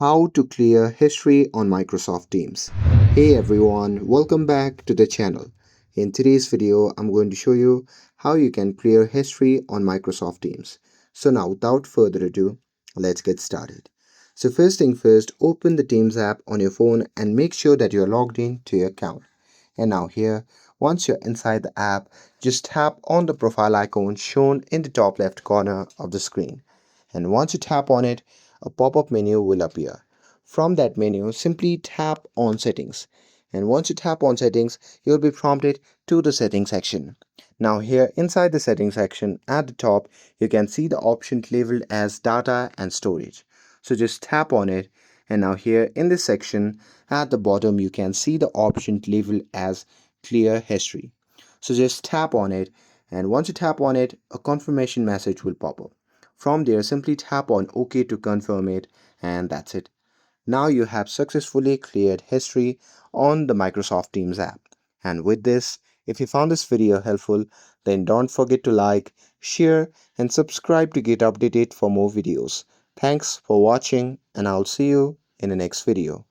How to clear history on Microsoft Teams. Hey everyone, welcome back to the channel. In today's video, I'm going to show you how you can clear history on Microsoft Teams. So now without further ado, let's get started. So first thing first, open the Teams app on your phone and make sure that you're logged in to your account. And now here, once you're inside the app, just tap on the profile icon shown in the top left corner of the screen. And once you tap on it, a pop-up menu will appear. From that menu, simply tap on Settings. And once you tap on Settings, you'll be prompted to the Settings section. Now here inside the Settings section at the top, you can see the option labeled as Data and Storage. So just tap on it. And now here in this section at the bottom, you can see the option labeled as Clear History. So just tap on it. And once you tap on it, a confirmation message will pop up. From there, simply tap on OK to confirm it, and that's it. Now you have successfully cleared history on the Microsoft Teams app. And with this, if you found this video helpful, then don't forget to like, share, and subscribe to get updated for more videos. Thanks for watching, and I'll see you in the next video.